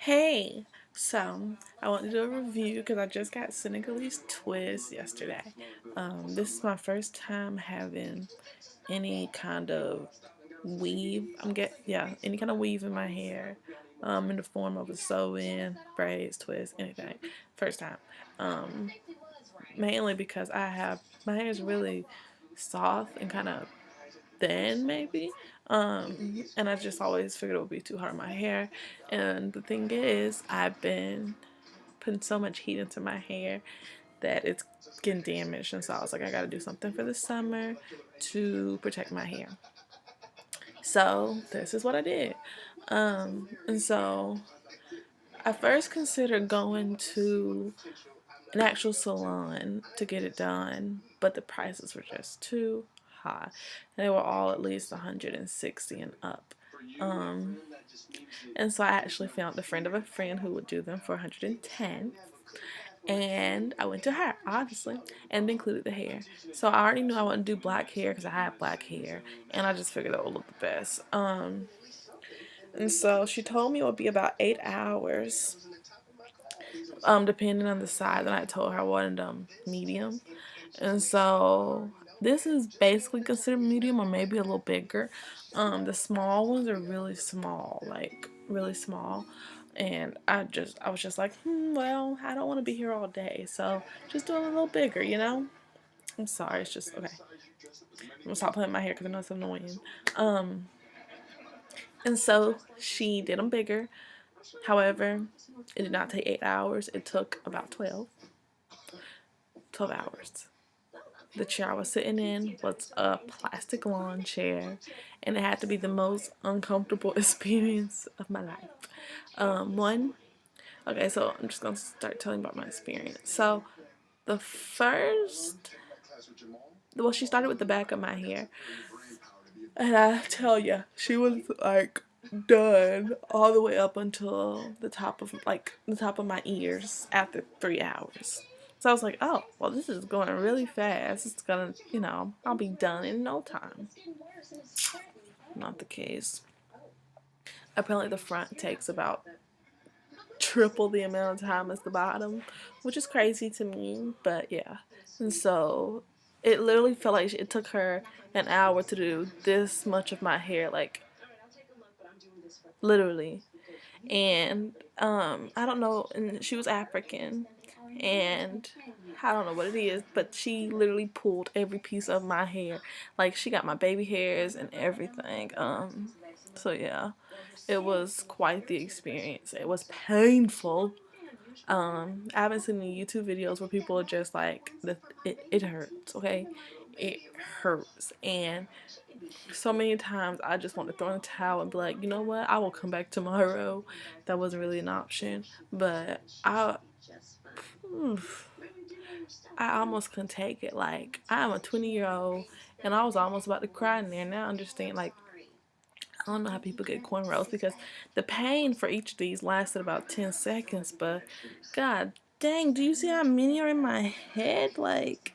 Hey, so I want to do a review because I just got Senegalese twists yesterday. This is my first time having any kind of weave. Any kind of weave in my hair, in the form of a sew-in, braids, twist, anything. First time. Um, Mainly because my hair is really soft and kind of thin, maybe. And I just always figured it would be too hard on my hair. And the thing is, I've been putting so much heat into my hair that it's getting damaged. And so I was like, I gotta do something for the summer to protect my hair. So this is what I did. And so I first considered going to an actual salon to get it done, but the prices were just too high. And they were all at least 160 and up. Um, and so I actually found a friend of a friend who would do them for 110. And I went to her, obviously, and included the hair. So I already knew I wouldn't do black hair because I had black hair, and I just figured that would look the best. And so she told me it would be about 8 hours, depending on the size. And I told her I wanted medium, and so this is basically considered medium or maybe a little bigger. The small ones are really small, like really small. And I was just like, well, I don't want to be here all day, so just do it a little bigger, you know? I'm sorry, it's just okay. I'm gonna stop playing my hair because I know it's annoying. Um, and so she did them bigger. However, it did not take 8 hours. It took about 12 hours. The chair I was sitting in was a plastic lawn chair, and it had to be the most uncomfortable experience of my life. One, okay, so I'm just gonna start telling about my experience. So, the first, well, she started with the back of my hair, and I tell you, she was like done all the way up until the top of my ears after 3 hours. So I was like, oh, well, this is going really fast. It's gonna, I'll be done in no time. Not the case. Apparently, the front takes about triple the amount of time as the bottom, which is crazy to me, but yeah. And so it literally felt like it took her an hour to do this much of my hair, like literally. And I don't know, and she was African, and I don't know what it is, but she literally pulled every piece of my hair. Like she got my baby hairs and everything. So yeah, it was quite the experience. It was painful. I haven't seen any YouTube videos where people are just like, it hurts, okay? It hurts. And so many times I just want to throw in a towel and be like, you know what? I will come back tomorrow. That wasn't really an option. But I almost couldn't take it. Like, I'm a 20-year-old and I was almost about to cry in there. Now I understand, like, I don't know how people get cornrows because the pain for each of these lasted about 10 seconds. But, god dang, do you see how many are in my head? Like,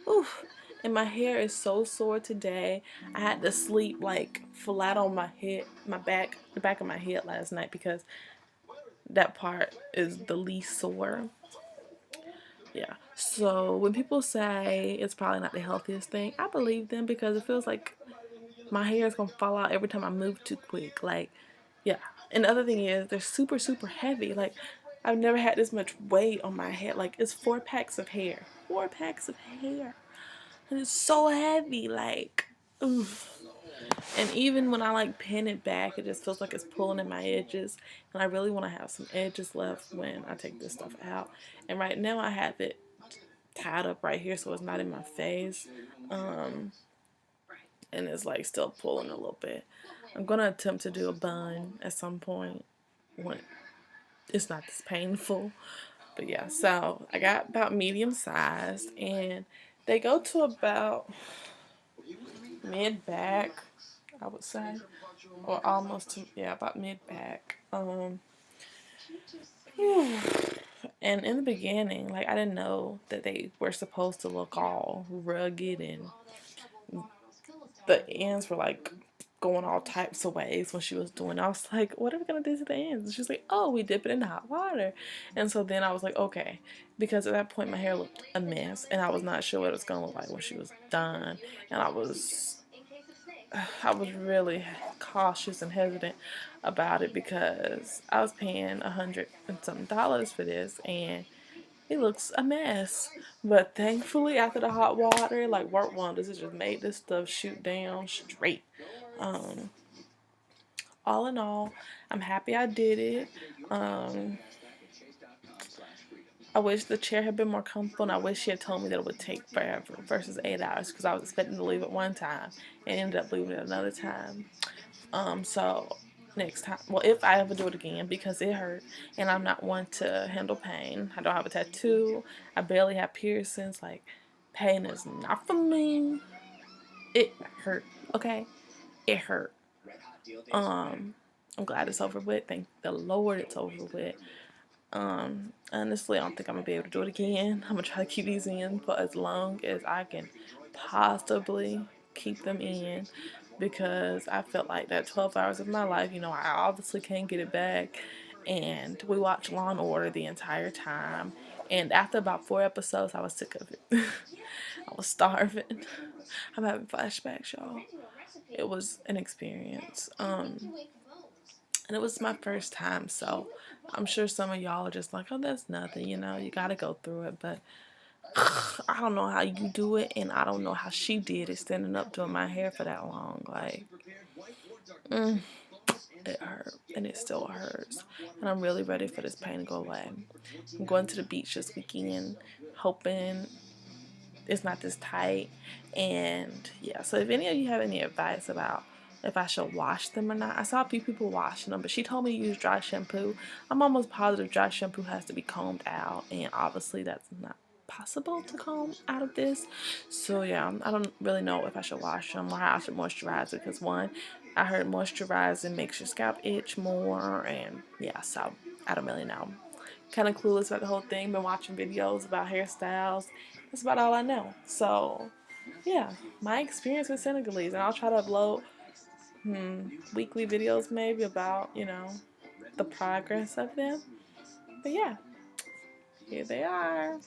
oof. And my hair is so sore today. I had to sleep like flat on my head, the back of my head last night because that part is the least sore. Yeah. So when people say it's probably not the healthiest thing, I believe them because it feels like my hair is gonna fall out every time I move too quick. Like, yeah. And the other thing is they're super, super heavy. Like, I've never had this much weight on my head. Like, it's 4 packs of hair. 4 packs of hair. And it's so heavy. Like, oof. And even when I like pin it back, it just feels like it's pulling at my edges. And I really want to have some edges left when I take this stuff out. And right now I have it tied up right here so it's not in my face. And it's like still pulling a little bit. I'm gonna attempt to do a bun at some point when it's not this painful. But yeah, so I got about medium sized, and they go to about mid back, I would say, or almost to, yeah, about mid back. And in the beginning, like I didn't know that they were supposed to look all rugged and the ends were like going all types of ways when she was doing it. I was like, what are we gonna do to the ends? And she's like, oh, we dip it in hot water. And so then I was like, okay, because at that point my hair looked a mess and I was not sure what it was gonna look like when she was done. And I was really cautious and hesitant about it because I was paying $100 and something for this, and it looks a mess. But thankfully, after the hot water, like work wonders, it just made this stuff shoot down straight. Um, all in all, I'm happy I did it. Um, I wish the chair had been more comfortable, and I wish she had told me that it would take forever versus 8 hours because I was expecting to leave it one time and ended up leaving it another time. So next time, well, if I ever do it again, because it hurt, and I'm not one to handle pain. I don't have a tattoo. I barely have piercings. Like, pain is not for me. It hurt. Okay, it hurt. I'm glad it's over with. Thank the Lord it's over with. Honestly, I don't think I'm gonna be able to do it again. I'm gonna try to keep these in for as long as I can possibly keep them in, because I felt like that 12 hours of my life, I obviously can't get it back. And we watched Law and Order the entire time. And after about 4 episodes, I was sick of it. I was starving. I'm having flashbacks, y'all. It was an experience. And it was my first time, so I'm sure some of y'all are just like, oh, that's nothing, you gotta go through it. But I don't know how you do it, and I don't know how she did it, standing up doing my hair for that long. Like, it hurt, and it still hurts. And I'm really ready for this pain to go away. I'm going to the beach this weekend, hoping it's not this tight. And yeah, so if any of you have any advice about if I should wash them or not. I saw a few people washing them, but she told me to use dry shampoo. I'm almost positive dry shampoo has to be combed out, and obviously that's not possible to comb out of this. So yeah, I don't really know if I should wash them or how I should moisturize it, because one, I heard moisturizing makes your scalp itch more, and yeah, so I don't really know. Kind of clueless about the whole thing. Been watching videos about hairstyles. That's about all I know. So yeah, my experience with Senegalese, and I'll try to upload weekly videos maybe about, the progress of them. But yeah, here they are.